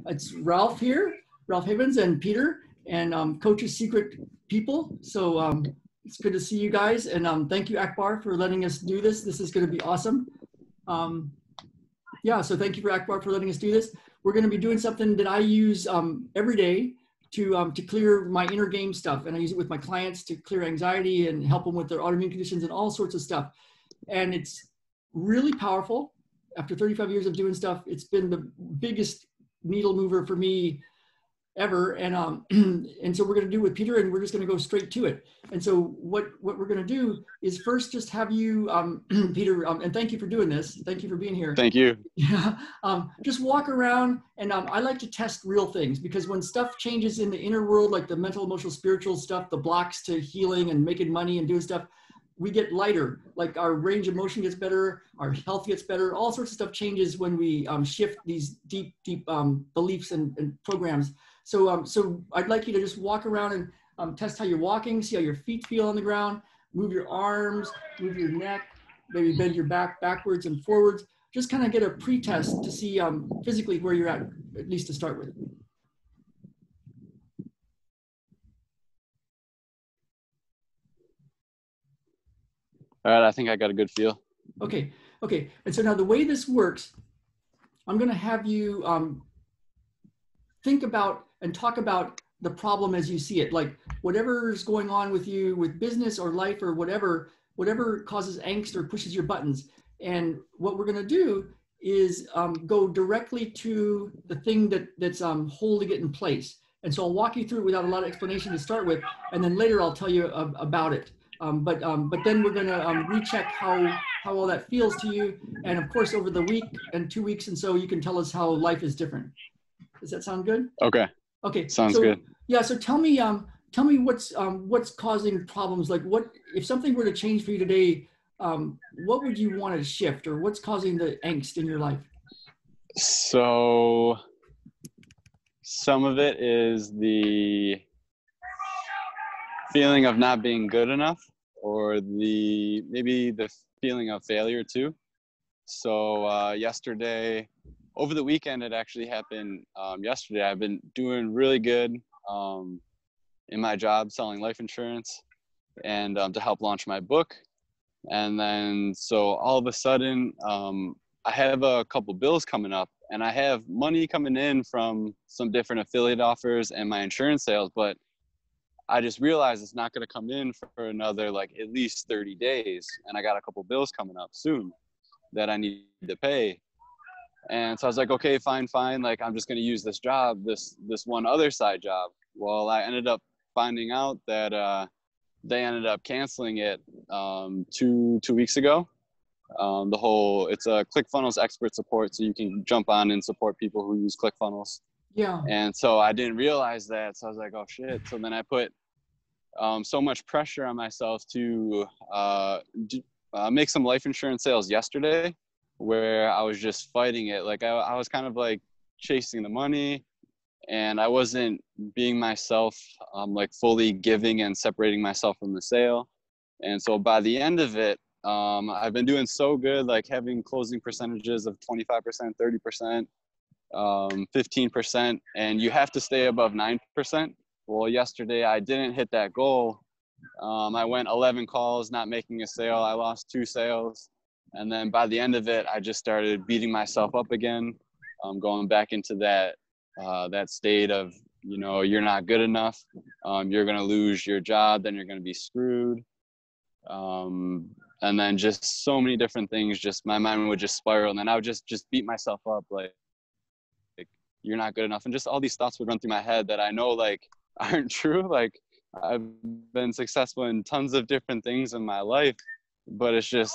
It's Ralph here, Ralph Havens and Peter, and Coach's Secret People. So it's good to see you guys, and thank you, Akbar, for letting us do this. This is going to be awesome. Yeah, so thank you for Akbar for letting us do this. We're going to be doing something that I use every day to clear my inner game stuff, and I use it with my clients to clear anxiety and help them with their autoimmune conditions and all sorts of stuff. And it's really powerful. After 35 years of doing stuff, it's been the biggest needle mover for me ever. And and so we're going to do it with Peter, and we're just going to go straight to it. And so what we're going to do is first just have you, Peter, and thank you for doing this. Thank you for being here. Thank you. Yeah, just walk around, and I like to test real things, because when stuff changes in the inner world, like the mental, emotional, spiritual stuff, the blocks to healing and making money and doing stuff, we get lighter, like our range of motion gets better, our health gets better, all sorts of stuff changes when we shift these deep beliefs and programs. So I'd like you to just walk around and test how you're walking, see how your feet feel on the ground, move your arms, move your neck, maybe bend your back backwards and forwards. Just kind of get a pre-test to see physically where you're at least to start with. All right, I think I got a good feel. Okay. And so now the way this works, I'm going to have you think about and talk about the problem as you see it, like whatever's going on with you with business or life or whatever causes angst or pushes your buttons. And what we're going to do is go directly to the thing that's holding it in place. And so I'll walk you through it without a lot of explanation to start with, and then later I'll tell you about it. But then we're going to recheck how all that feels to you. And of course, over the week and 2 weeks and so, you can tell us how life is different. Does that sound good? Okay. Okay. Sounds good. Yeah. So tell me what's causing problems. Like, what if something were to change for you today? What would you want to shift, or what's causing the angst in your life? So some of it is the feeling of not being good enough, or maybe the feeling of failure too. So yesterday, over the weekend, it actually happened yesterday. I've been doing really good in my job selling life insurance and to help launch my book. And then so all of a sudden, I have a couple bills coming up, and I have money coming in from some different affiliate offers and my insurance sales, but I just realized it's not going to come in for another like at least 30 days. And I got a couple bills coming up soon that I need to pay. And so I was like, okay, fine. Like, I'm just going to use this job, this one other side job. Well, I ended up finding out that they ended up canceling it 2 weeks ago. It's a ClickFunnels expert support, so you can jump on and support people who use ClickFunnels. Yeah. And so I didn't realize that. So I was like, oh shit. So then I put so much pressure on myself to make some life insurance sales yesterday, where I was just fighting it. Like I was kind of like chasing the money, and I wasn't being myself, like fully giving and separating myself from the sale. And so by the end of it, I've been doing so good, like having closing percentages of 25%, 30%, 15%, and you have to stay above 9%. Well, yesterday I didn't hit that goal. I went 11 calls, not making a sale. I lost 2 sales. And then by the end of it, I just started beating myself up again, going back into that state of, you're not good enough. You're going to lose your job, then you're going to be screwed. And then just so many different things, just my mind would just spiral. And then I would just beat myself up like you're not good enough. And just all these thoughts would run through my head that I know like aren't true. Like I've been successful in tons of different things in my life, but it's just,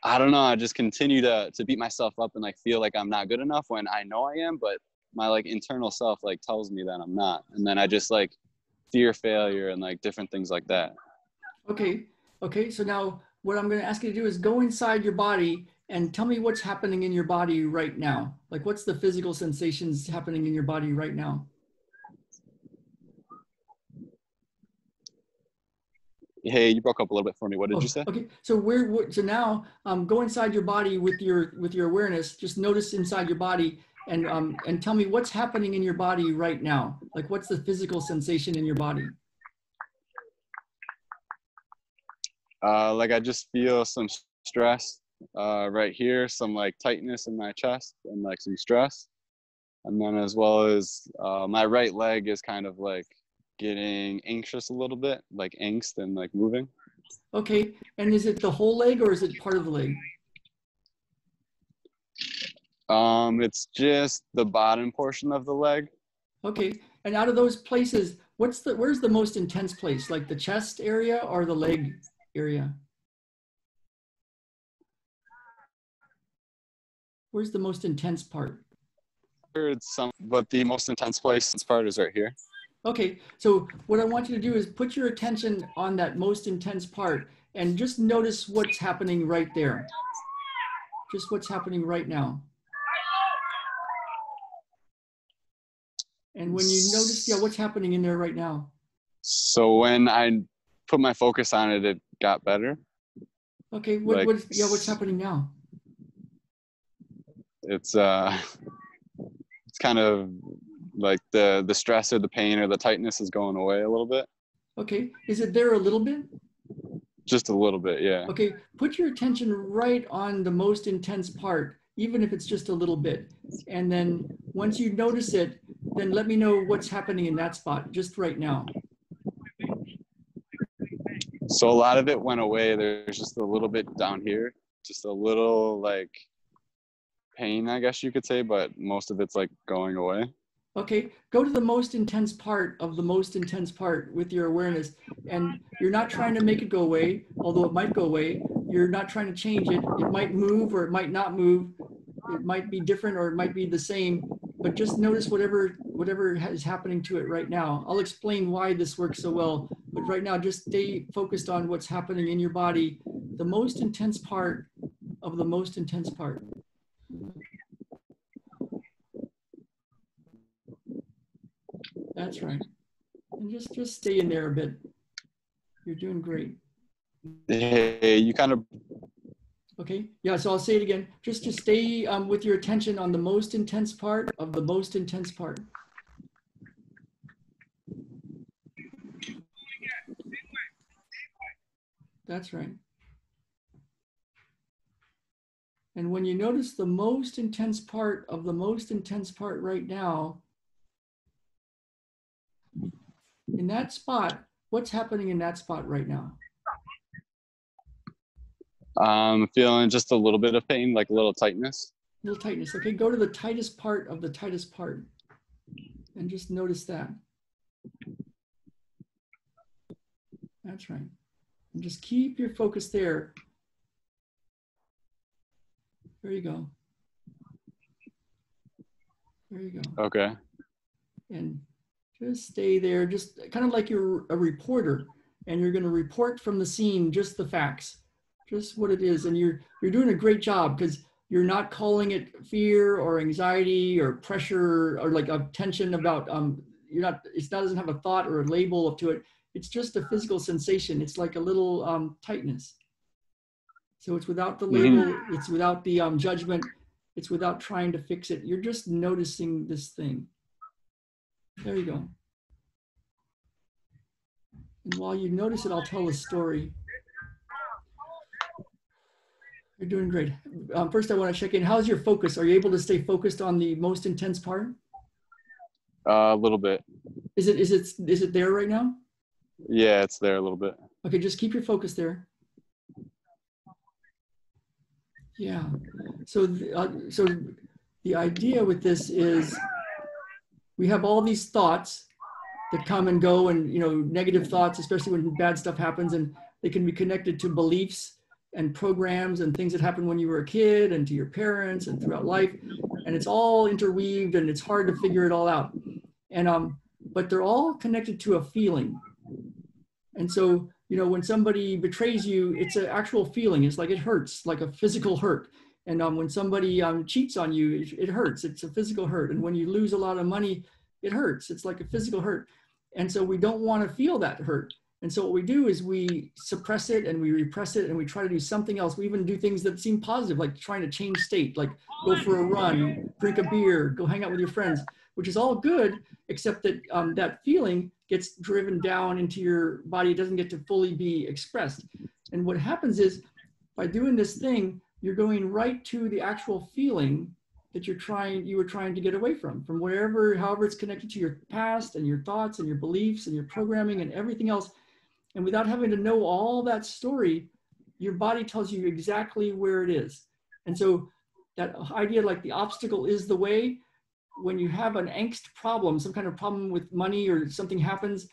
I don't know. I just continue to beat myself up and like feel like I'm not good enough when I know I am, but my like internal self like tells me that I'm not. And then I just like fear failure and like different things like that. Okay. So now what I'm going to ask you to do is go inside your body and tell me what's happening in your body right now. Like, what's the physical sensations happening in your body right now? Hey, you broke up a little bit for me. What did you say? Okay, so so now go inside your body with your awareness. Just notice inside your body, and tell me what's happening in your body right now. Like what's the physical sensation in your body? Like I just feel some stress right here, some like tightness in my chest and like some stress. And then as well as my right leg is kind of like getting anxious a little bit, like angst and like moving. Okay, and is it the whole leg or is it part of the leg? It's just the bottom portion of the leg. Okay, and out of those places, where's the most intense place? Like the chest area or the leg area? Where's the most intense part? It's some, but the most intense place part is right here. Okay, so what I want you to do is put your attention on that most intense part and just notice what's happening right there. Just what's happening right now. And when you notice, yeah, what's happening in there right now? So when I put my focus on it, it got better. Okay, what's happening now? It's kind of like the stress or the pain or the tightness is going away a little bit. Okay, is it there a little bit? Just a little bit, yeah. Okay, put your attention right on the most intense part, even if it's just a little bit. And then once you notice it, then let me know what's happening in that spot just right now. So a lot of it went away. There's just a little bit down here, just a little like pain, I guess you could say, but most of it's like going away. Okay, go to the most intense part of the most intense part with your awareness. And you're not trying to make it go away, although it might go away. You're not trying to change it. It might move or it might not move. It might be different or it might be the same, but just notice whatever is happening to it right now. I'll explain why this works so well, but right now just stay focused on what's happening in your body, the most intense part of the most intense part. That's right. And just stay in there a bit. You're doing great. Hey, you kind of. Okay, yeah, so I'll say it again. Just stay with your attention on the most intense part of the most intense part. That's right. And when you notice the most intense part of the most intense part right now, in that spot, what's happening in that spot right now? Feeling just a little bit of pain, like a little tightness. A little tightness. Okay, go to the tightest part of the tightest part and just notice that. That's right. And just keep your focus there. There you go. There you go. Okay. And just stay there, just kind of like you're a reporter and you're going to report from the scene just the facts, just what it is. And you're doing a great job because you're not calling it fear or anxiety or pressure or like a tension about, it doesn't have a thought or a label to it. It's just a physical sensation. It's like a little tightness. So it's without the label, it's without the judgment, it's without trying to fix it. You're just noticing this thing. There you go. And while you notice it, I'll tell a story. You're doing great. First, I want to check in. How's your focus? Are you able to stay focused on the most intense part? A little bit. Is it there right now? Yeah, it's there a little bit. Okay, just keep your focus there. Yeah. So the idea with this is we have all these thoughts that come and go, and negative thoughts, especially when bad stuff happens, and they can be connected to beliefs and programs and things that happened when you were a kid and to your parents and throughout life. And it's all interweaved and it's hard to figure it all out. And but they're all connected to a feeling. And so, when somebody betrays you, it's an actual feeling. It's like it hurts, like a physical hurt. And when somebody cheats on you, it hurts. It's a physical hurt. And when you lose a lot of money, it hurts. It's like a physical hurt. And so we don't want to feel that hurt. And so what we do is we suppress it and we repress it and we try to do something else. We even do things that seem positive, like trying to change state, like go for a run, drink a beer, go hang out with your friends, which is all good, except that that feeling gets driven down into your body. It doesn't get to fully be expressed. And what happens is by doing this thing, you're going right to the actual feeling that you were trying to get away from wherever, however it's connected to your past and your thoughts and your beliefs and your programming and everything else. And without having to know all that story, your body tells you exactly where it is. And so that idea, like the obstacle is the way, when you have an angst problem, some kind of problem with money or something happens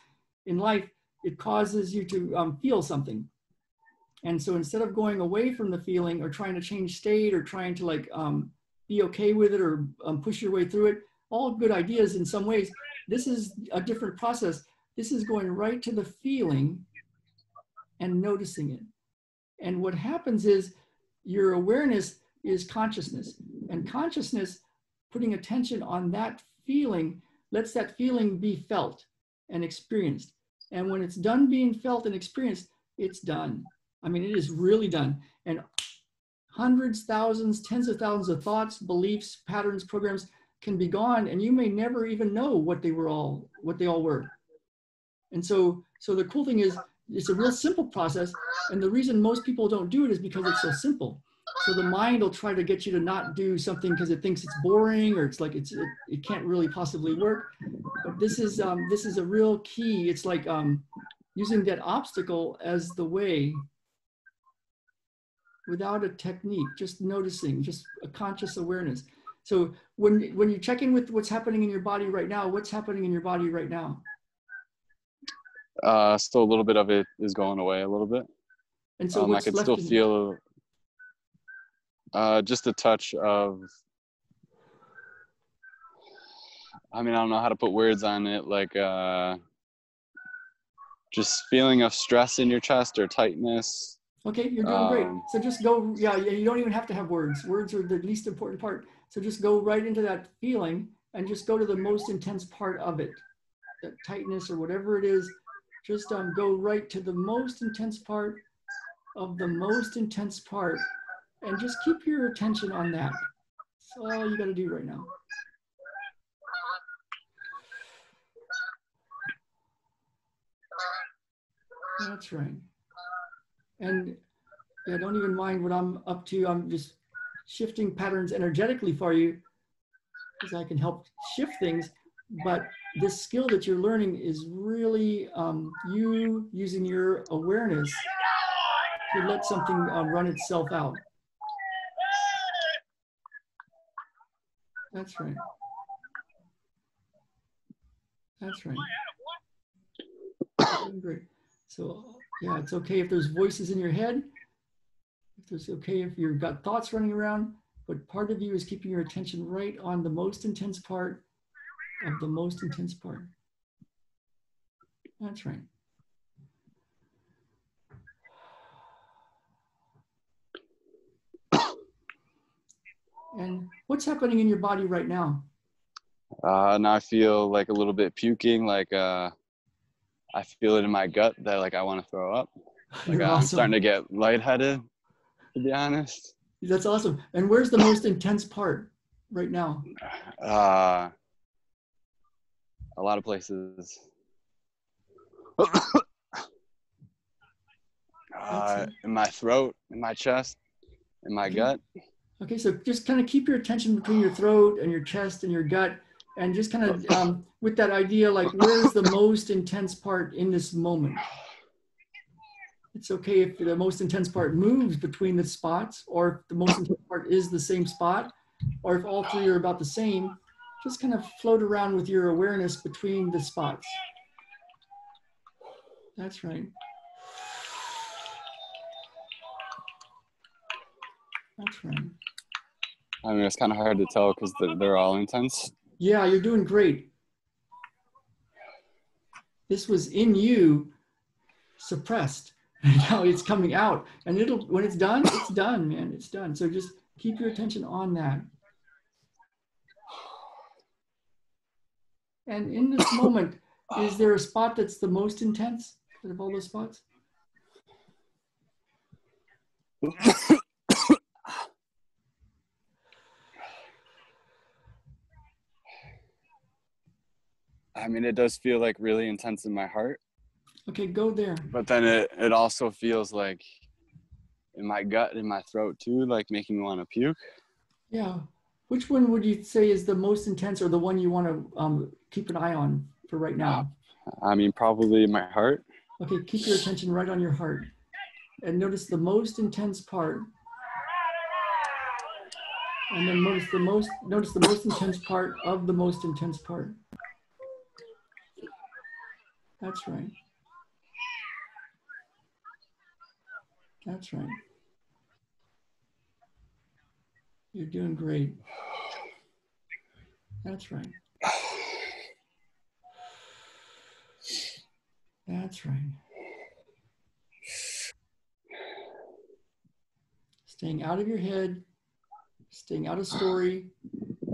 in life, it causes you to feel something. And so instead of going away from the feeling or trying to change state or trying to like be okay with it or push your way through it, all good ideas in some ways, this is a different process. This is going right to the feeling and noticing it. And what happens is your awareness is consciousness, and consciousness, putting attention on that feeling, lets that feeling be felt and experienced. And when it's done being felt and experienced, it's done. I mean, it is really done. And hundreds, thousands, tens of thousands of thoughts, beliefs, patterns, programs can be gone, and you may never even know what they all were. And so the cool thing is, it's a real simple process. And the reason most people don't do it is because it's so simple. So the mind will try to get you to not do something because it thinks it's boring, or it's like it can't really possibly work. But this is a real key. It's like using that obstacle as the way, without a technique, just noticing, just a conscious awareness. So when you check in with what's happening in your body right now, what's happening in your body right now? Still a little bit of it is going away a little bit. And so I can still feel just a touch of, I mean, I don't know how to put words on it, like just feeling of stress in your chest or tightness. Okay, you're doing great. So just go, yeah, you don't even have to have words. Words are the least important part. So just go right into that feeling and just go to the most intense part of it, that tightness or whatever it is. Just go right to the most intense part of the most intense part, and just keep your attention on that. That's all you got to do right now. That's right. And yeah, don't even mind what I'm up to. I'm just shifting patterns energetically for you, because I can help shift things. But this skill that you're learning is really you using your awareness to let something run itself out. That's right. That's right. Great. So yeah, it's okay if there's voices in your head. It's okay if you've got thoughts running around, but part of you is keeping your attention right on the most intense part of the most intense part. That's right. And what's happening in your body right now? Now I feel like a little bit puking, like I feel it in my gut that like I want to throw up. Like You're I'm awesome. starting to get lightheaded, to be honest. That's awesome. And where's the most intense part right now? A lot of places. In my throat, in my chest, in my gut. Okay, so just kind of keep your attention between your throat and your chest and your gut, and just kind of with that idea, like where's the most intense part in this moment? It's okay if the most intense part moves between the spots, or if the most intense part is the same spot, or if all three are about the same. Just kind of float around with your awareness between the spots. That's right. That's right. I mean, it's kind of hard to tell because they're all intense. Yeah, you're doing great. This was in you, suppressed. And now it's coming out. And when it's done, man. It's done. So just keep your attention on that. And in this moment, is there a spot that's the most intense? out of all those spots? I mean, it does feel like really intense in my heart. Okay, go there. But then it also feels like in my gut, in my throat too, like making me want to puke. Yeah. Which one would you say is the most intense or the one you want to keep an eye on for right now? I mean, probably my heart. Okay, keep your attention right on your heart and notice the most intense part. And then notice the most intense part of the most intense part. That's right. That's right. You're doing great. That's right. That's right. Staying out of your head, staying out of story,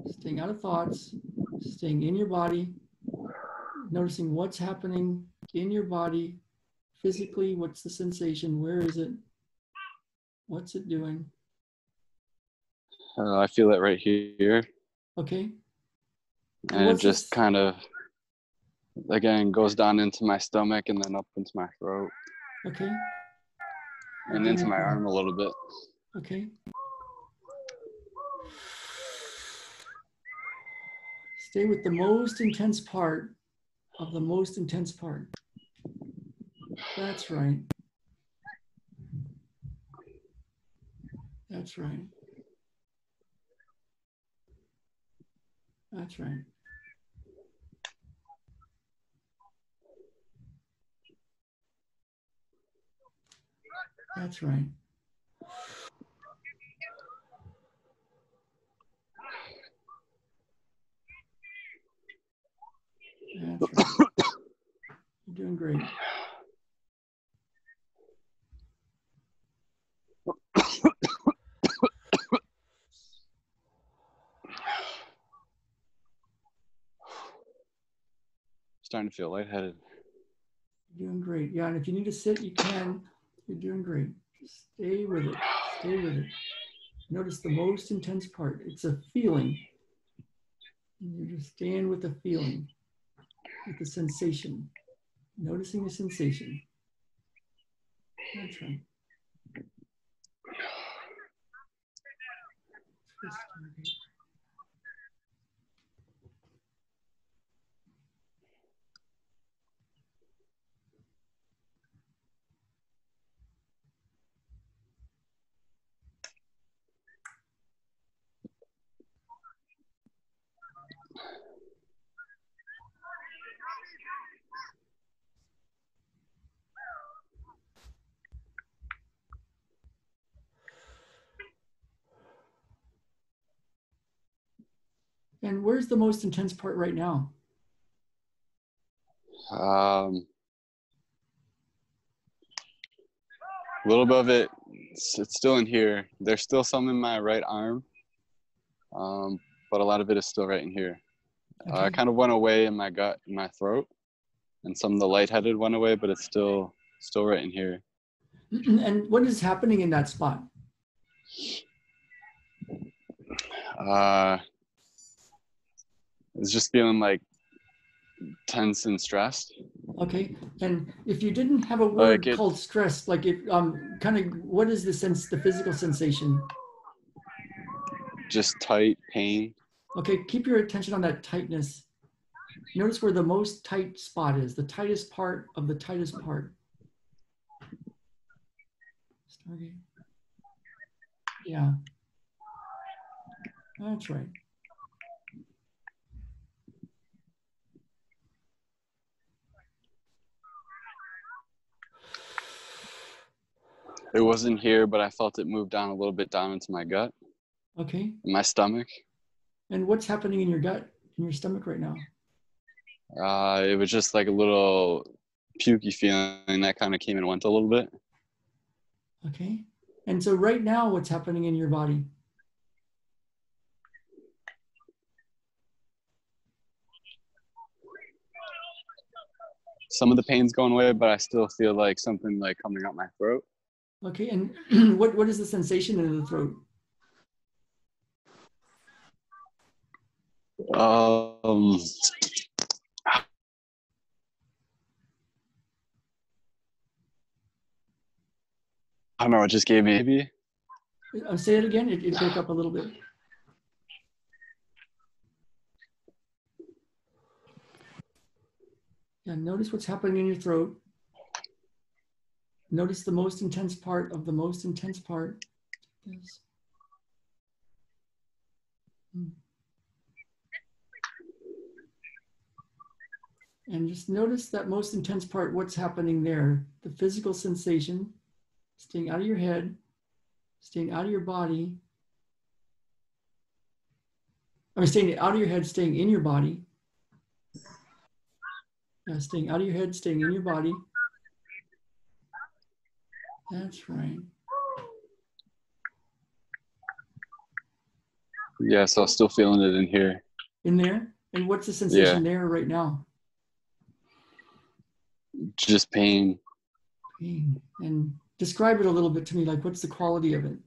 staying out of thoughts, staying in your body, noticing what's happening in your body physically. What's the sensation? Where is it? What's it doing? I feel it right here. Okay. And it just kind of, again, goes down into my stomach and then up into my throat. Okay. And into my arm a little bit. Okay. Stay with the most intense part of the most intense part. That's right. That's right. That's right. That's right. That's right. You're doing great. Starting to feel lightheaded. You're doing great. Yeah, and if you need to sit, you can. You're doing great. Just stay with it. Stay with it. Notice the most intense part. It's a feeling. You're just staying with the feeling, with the sensation. Noticing the sensation. That's right. And where's the most intense part right now? A little bit of it, it's still in here. There's still some in my right arm, but a lot of it is still right in here. Okay. It kind of went away in my gut, in my throat, and some of the lightheaded went away, but it's still right in here. And what is happening in that spot? It's just feeling like tense and stressed. Okay. And if you didn't have a word like called stress, like it kind of, what is the sense, the physical sensation? Just tight, pain. Okay, keep your attention on that tightness. Notice where the most tight spot is, the tightest part of the tightest part. Stargate. Yeah. That's right. It wasn't here, but I felt it move down a little bit down into my gut. Okay. In my stomach. And what's happening in your gut, in your stomach right now? It was just like a little pukey feeling that kind of came and went a little bit. Okay. And so right now, what's happening in your body? some of the pain's going away, but I still feel like something like coming out my throat. Okay, and what is the sensation in the throat? I don't know. It just gave me maybe. Say it again. It broke up a little bit. Yeah, notice what's happening in your throat. Notice the most intense part of the most intense part. Yes. And just notice that most intense part, what's happening there. The physical sensation, staying out of your head, staying out of your body. I mean, staying out of your head, staying in your body. Yeah, staying out of your head, staying in your body. That's right. Yeah, so I'm still feeling it in here. In there? And what's the sensation there right now? Just pain. Pain. And describe it a little bit to me, like what's the quality of it?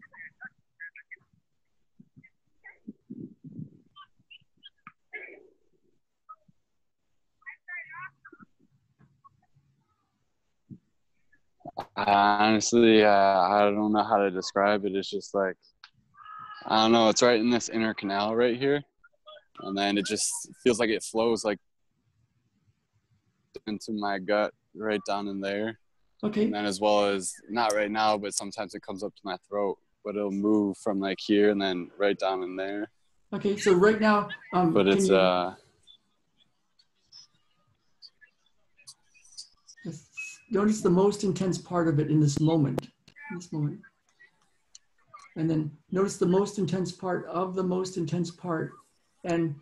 Honestly, I don't know how to describe it. It's just like, I don't know. It's right in this inner canal right here. And then it just feels like it flows like into my gut right down in there. Okay. And then as well as, not right now, but sometimes it comes up to my throat, but it'll move from like here and then right down in there. Okay, so right now, but it's notice the most intense part of it in this moment. And then notice the most intense part of the most intense part. And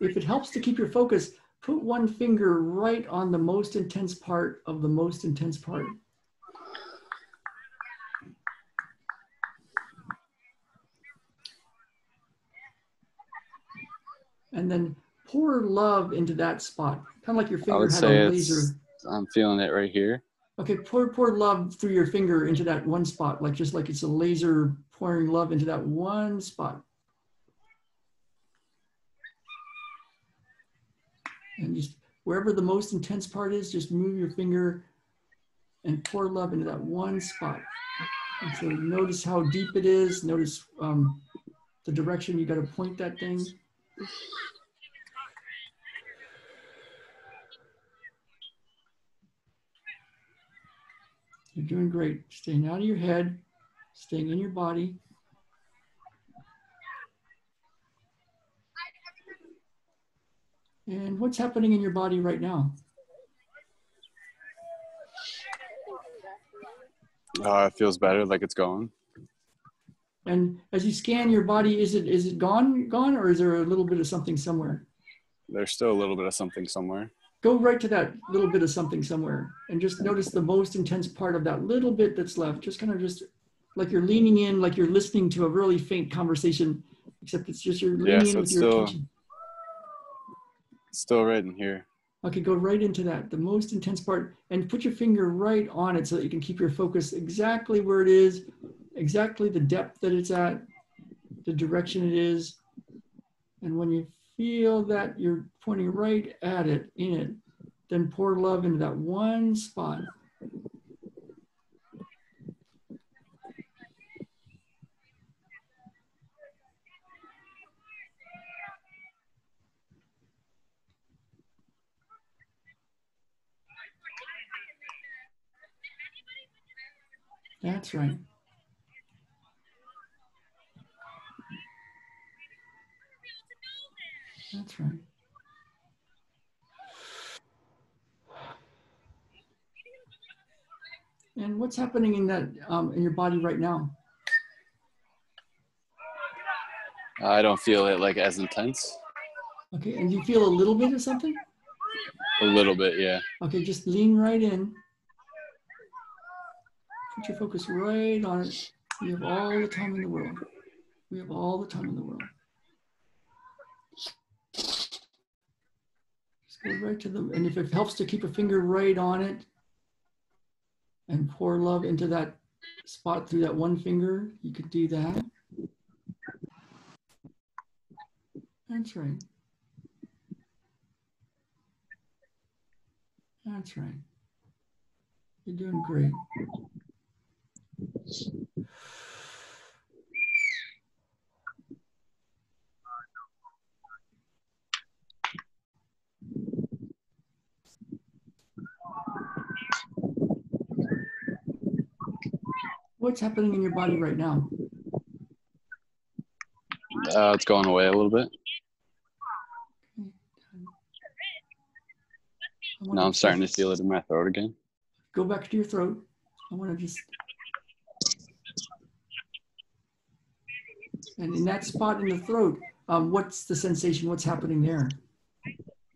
if it helps to keep your focus, put one finger right on the most intense part of the most intense part. And then pour love into that spot. Kind of like your finger had a laser. I'm feeling it right here. Okay, pour love through your finger into that one spot, like just like it's a laser pouring love into that one spot. And just wherever the most intense part is, just move your finger and pour love into that one spot. And so notice how deep it is. Notice the direction you got to point that thing. You're doing great. Staying out of your head, staying in your body. And what's happening in your body right now? It feels better, like it's going. And as you scan your body, is it gone, or is there a little bit of something somewhere? There's still a little bit of something somewhere. Go right to that little bit of something somewhere and just notice the most intense part of that little bit that's left. Just kind of just like you're leaning in, like you're listening to a really faint conversation, except it's just you're leaning in with your attention. Still right in here. Okay, go right into that, the most intense part, and put your finger right on it so that you can keep your focus exactly where it is, exactly the depth that it's at, the direction it is. And when you feel that you're pointing right at it, in it, then pour love into that one spot. That's right. That's right. And what's happening in that in your body right now? I don't feel it like as intense. Okay, and you feel a little bit of something? A little bit, yeah. Okay, just lean right in. Put your focus right on it. We have all the time in the world. We have all the time in the world. Just Go right to them. And if it helps to keep a finger right on it and pour love into that spot through that one finger, you could do that. That's right. That's right. You're doing great. What's happening in your body right now? It's going away a little bit. Now I'm starting to feel it in my throat again. Go back to your throat. I want to just... And in that spot in the throat, what's the sensation? What's happening there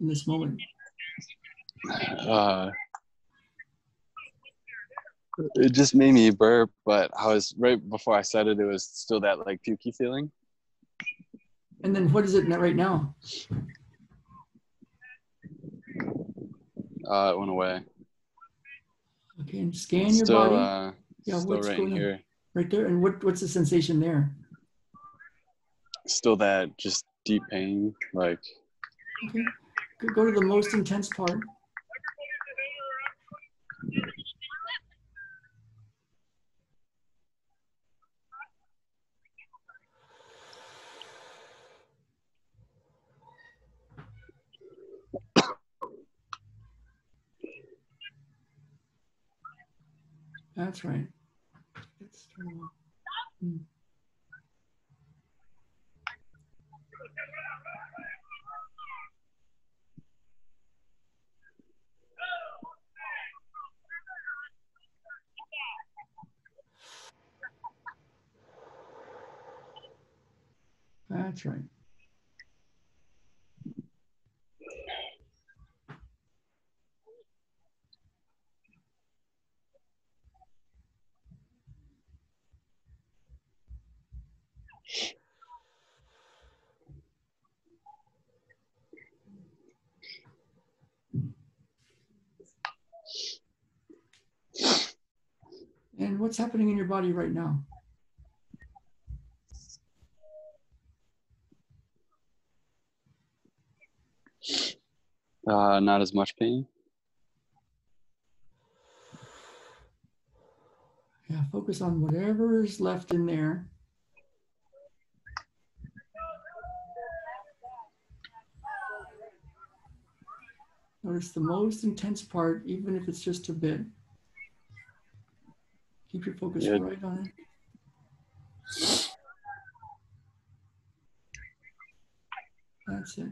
in this moment? It just made me burp, but I was right before I said it, it was still that like pukey feeling. And then what is it right now? It went away. Okay, and scan your body. Yeah, still what's right going in here. Right there. And what's the sensation there? Still that just deep pain, like. Okay, go to the most intense part. That's right. That's right. And what's happening in your body right now? Not as much pain. Yeah, focus on whatever's left in there. Notice the most intense part, even if it's just a bit. Keep your focus right on it. That's it.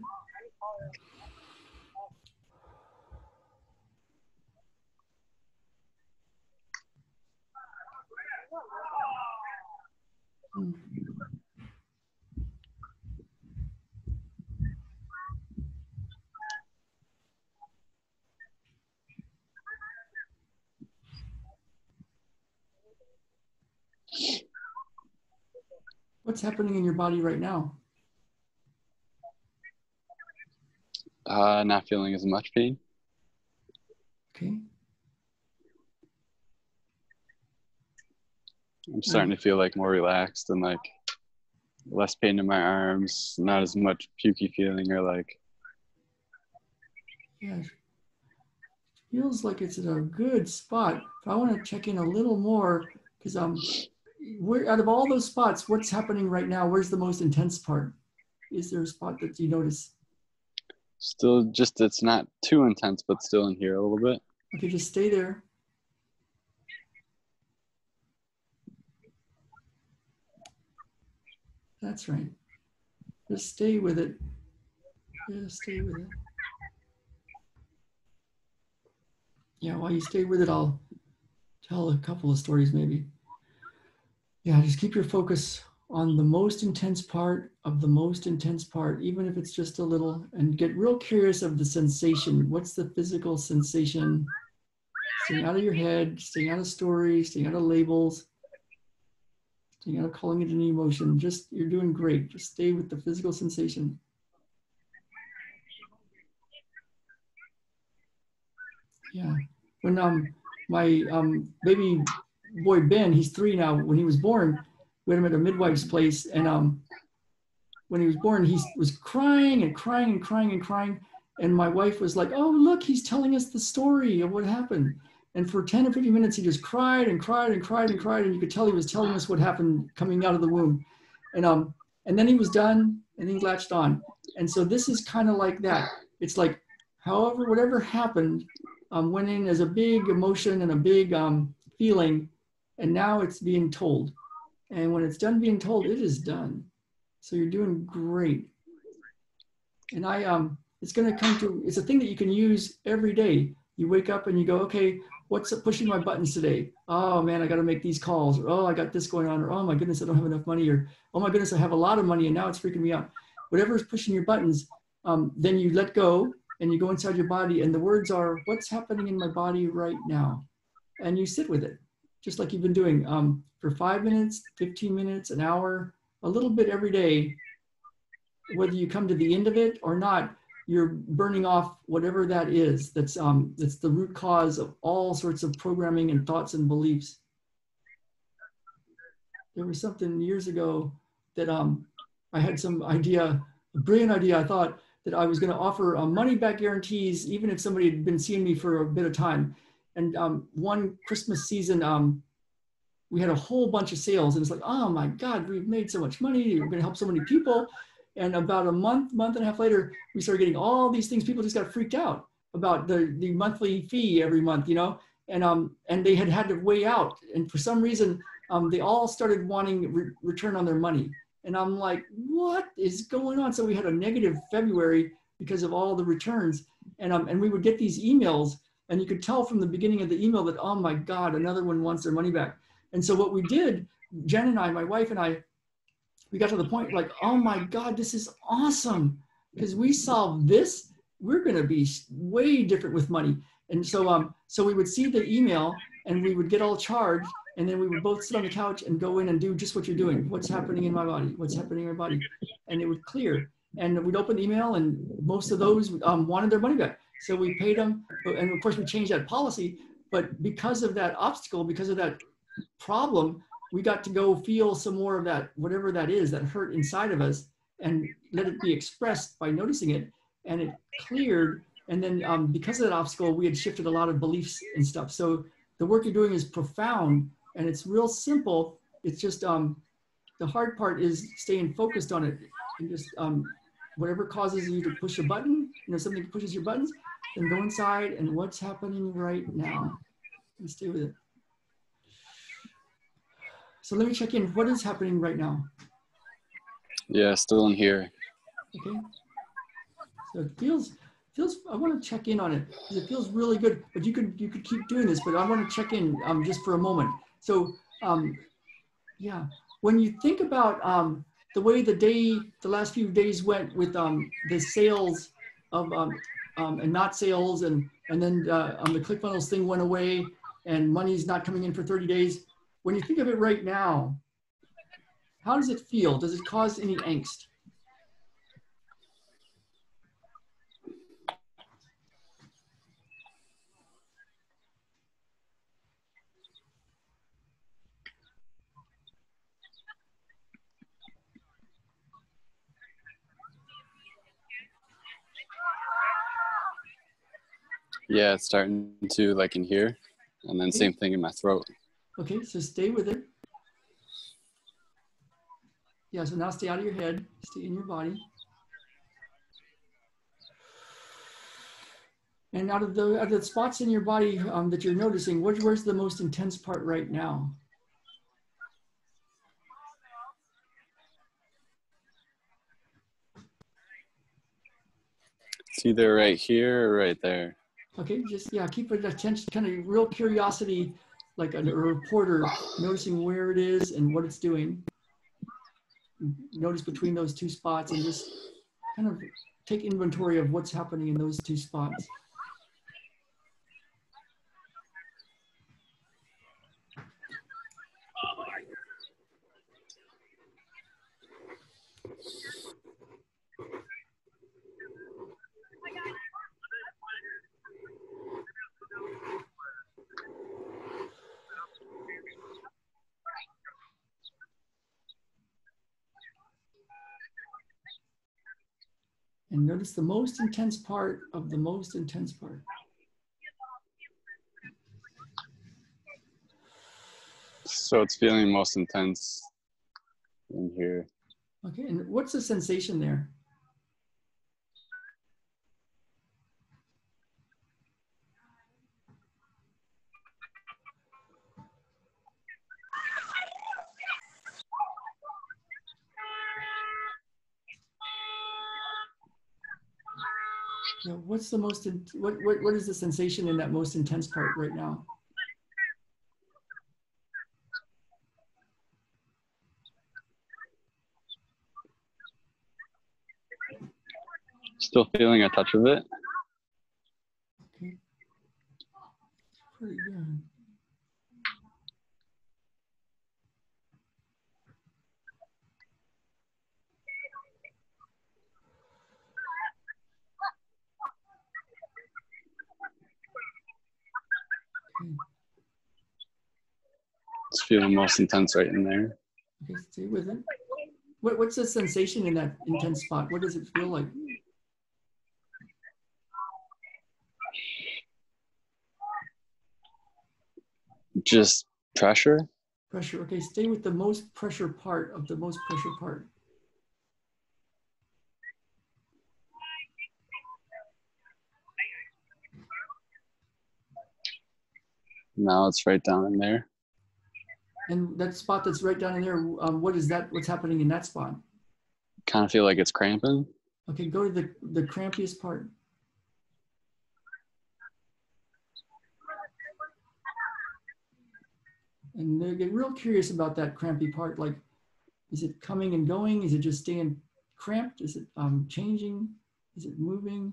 What's happening in your body right now? Not feeling as much pain. Okay. I'm starting to feel like more relaxed and like less pain in my arms, not as much pukey feeling or like. Yeah, feels like it's in a good spot. But I want to check in a little more because where out of all those spots, what's happening right now? Where's the most intense part? Is there a spot that you notice? Still just, it's not too intense, but still in here a little bit. Okay, just stay there. That's right. Just stay with it. Just stay with it. Yeah, while you stay with it, I'll tell a couple of stories maybe. Yeah, just keep your focus on the most intense part of the most intense part, even if it's just a little, and get real curious of the sensation. What's the physical sensation? Staying out of your head, staying out of stories, staying out of labels, staying out of calling it an emotion. Just, you're doing great. Just stay with the physical sensation. Yeah. When my baby boy Ben, he's 3 now. When he was born, we had him at a midwife's place, and when he was born, he was crying and crying and crying and crying. And my wife was like, "Oh, look, he's telling us the story of what happened." And for 10 or 15 minutes, he just cried and cried and cried and cried, and you could tell he was telling us what happened coming out of the womb. And then he was done, and he latched on. And so this is kind of like that. It's like, however, whatever happened, went in as a big emotion and a big feeling, and now it's being told. And when it's done being told, it is done. So you're doing great. And it's going to come to, it's a thing that you can use every day. You wake up and you go, okay, what's pushing my buttons today? Oh man, I got to make these calls. Or, oh, I got this going on. Or, oh my goodness, I don't have enough money. Or, oh my goodness, I have a lot of money and now it's freaking me out. Whatever is pushing your buttons, then you let go and you go inside your body. And the words are, what's happening in my body right now? And you sit with it, just like you've been doing for 5 minutes, 15 minutes, an hour, a little bit every day. Whether you come to the end of it or not, you're burning off whatever that is. That's the root cause of all sorts of programming and thoughts and beliefs. There was something years ago that I had some idea, a brilliant idea. I thought that I was going to offer money back guarantees, even if somebody had been seeing me for a bit of time. And one Christmas season, we had a whole bunch of sales, and it's like, oh my God, we've made so much money. We're going to help so many people. And about a month and a half later, we started getting all these things. People just got freaked out about the monthly fee every month, you know, and they had to weigh out. And for some reason, they all started wanting return on their money. And I'm like, what is going on? So we had a negative February because of all the returns. And we would get these emails, and you could tell from the beginning of the email that, oh my God, another one wants their money back. And so what we did, Jen and I, my wife and I, we got to the point like, oh my God, this is awesome. Because we solved this, we're going to be way different with money. And so, so we would see the email and we would get all charged. And then we would both sit on the couch and go in and do just what you're doing. What's happening in my body? What's happening in my body? And it would clear. And we'd open the email, and most of those wanted their money back. So we paid them. And of course, we changed that policy. But because of that obstacle, because of that problem, we got to go feel some more of that, whatever that is, that hurt inside of us, and let it be expressed by noticing it. And it cleared. And then because of that obstacle, we had shifted a lot of beliefs and stuff. So the work you're doing is profound, and it's real simple. It's just the hard part is staying focused on it, and just whatever causes you to push a button, you know, something pushes your buttons, then go inside and what's happening right now, and stay with it. So let me check in. What is happening right now? Yeah, still in here. Okay. So it feels. I want to check in on it because it feels really good. But you could keep doing this. But I want to check in just for a moment. So yeah, when you think about the way the last few days went with the sales of and not sales, and then the ClickFunnels thing went away, and money's not coming in for 30 days. When you think of it right now, how does it feel? Does it cause any angst? Yeah, it's starting to, like, in here, and then same thing in my throat. Okay, so stay with it. Yeah, so now stay out of your head, stay in your body. And out of the spots in your body that you're noticing, where's the most intense part right now? It's either right here or right there. Okay, just, yeah, keep it attention, kind of real curiosity, like a reporter, noticing where it is and what it's doing. Notice between those two spots and just kind of take inventory of what's happening in those two spots. And notice the most intense part of the most intense part. So it's feeling most intense in here. Okay, and what's the sensation there? Yeah, what's the most, what is the sensation in that most intense part right now? Still feeling a touch of it. Okay, pretty good. Okay. It's feeling most intense right in there. Okay, stay with it. What's the sensation in that intense spot? What does it feel like? Just pressure. Pressure. Okay, stay with the most pressure part of the most pressure part. Now it's right down in there. And that spot that's right down in there, what is that? What's happening in that spot? Kind of feel like it's cramping. Okay, go to the crampiest part. And they get real curious about that crampy part. Like, is it coming and going? Is it just staying cramped? Is it changing? Is it moving?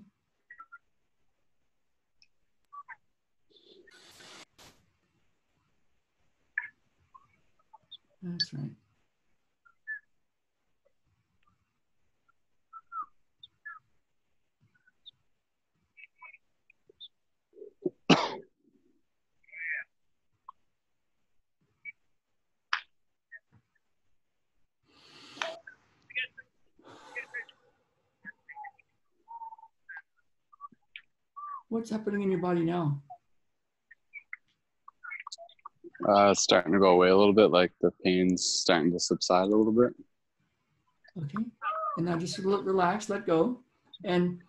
That's right. What's happening in your body now? It's starting to go away a little bit, like the pain's starting to subside a little bit. Okay, and now just relax, let go, and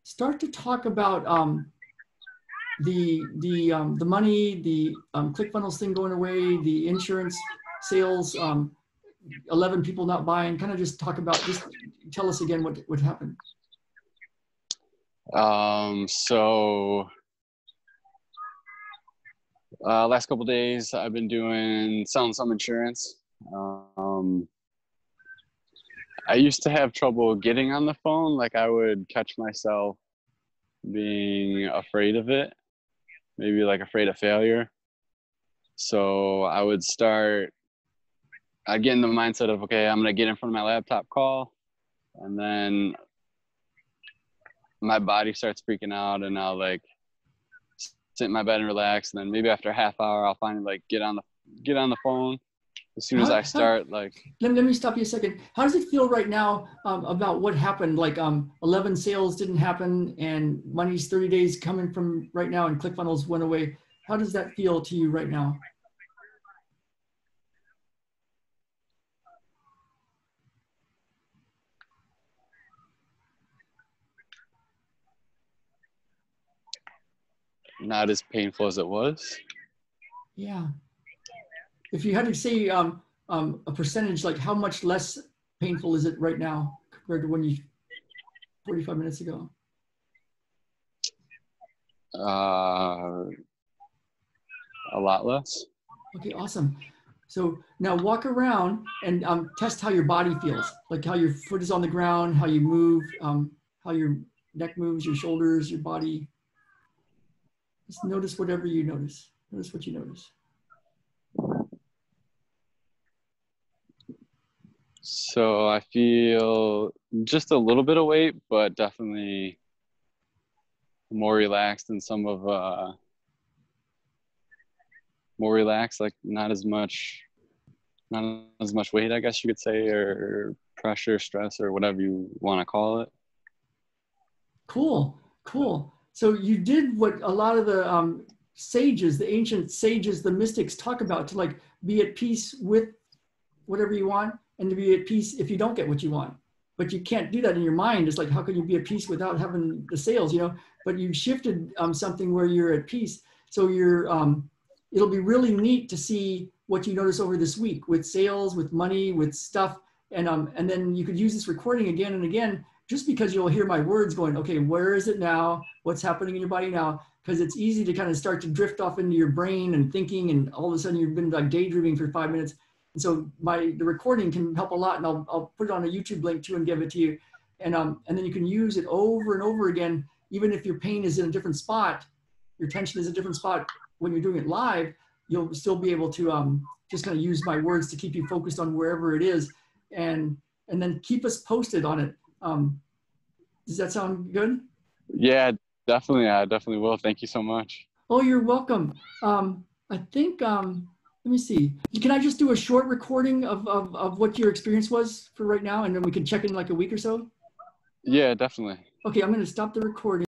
start to talk about the money, the ClickFunnels thing going away, the insurance sales, 11 people not buying. Kind of just talk about, just tell us again what happened. So last couple of days I've been selling some insurance. I used to have trouble getting on the phone. Like I would catch myself being afraid of it, maybe like afraid of failure. So I'd get in the mindset of, okay, I'm gonna get in front of my laptop, call, and then my body starts freaking out, and I'll like sit in my bed and relax. And then maybe after a half hour, I'll finally like get on the phone. As soon as I start, like, let me stop you a second. How does it feel right now about what happened? Like 11 sales didn't happen, and money's 30 days coming from right now, and ClickFunnels went away. How does that feel to you right now? not as painful as it was. Yeah. If you had to say a percentage, like how much less painful is it right now compared to when you 45 minutes ago? A lot less. Okay, awesome. So now walk around and test how your body feels, like how your foot is on the ground, how you move, how your neck moves, your shoulders, your body. Just notice whatever you notice. Notice what you notice. So I feel just a little bit of weight, but definitely more relaxed than more relaxed, like not as much not as much weight, I guess you could say, or pressure, stress, or whatever you want to call it. Cool, cool. So you did what a lot of the sages, the ancient sages, the mystics talk about, to like be at peace with whatever you want and to be at peace if you don't get what you want. But you can't do that in your mind. It's like, how can you be at peace without having the sales, you know? But you shifted something where you're at peace. So you're, it'll be really neat to see what you notice over this week with sales, with money, with stuff. And then you could use this recording again and again, just because you'll hear my words going, okay, where is it now? What's happening in your body now? Because it's easy to kind of start to drift off into your brain and thinking, and all of a sudden you've been like daydreaming for 5 minutes. And so the recording can help a lot, and I'll put it on a YouTube link too and give it to you. And then you can use it over and over again, even if your pain is in a different spot, your tension is a different spot. When you're doing it live, you'll still be able to just kind of use my words to keep you focused on wherever it is, and then keep us posted on it. Does that sound good? Yeah, definitely. I definitely will. Thank you so much. Oh, you're welcome. I think, let me see. Can I just do a short recording of what your experience was for right now, and then we can check in like a week or so? Yeah, definitely. Okay, I'm going to stop the recording.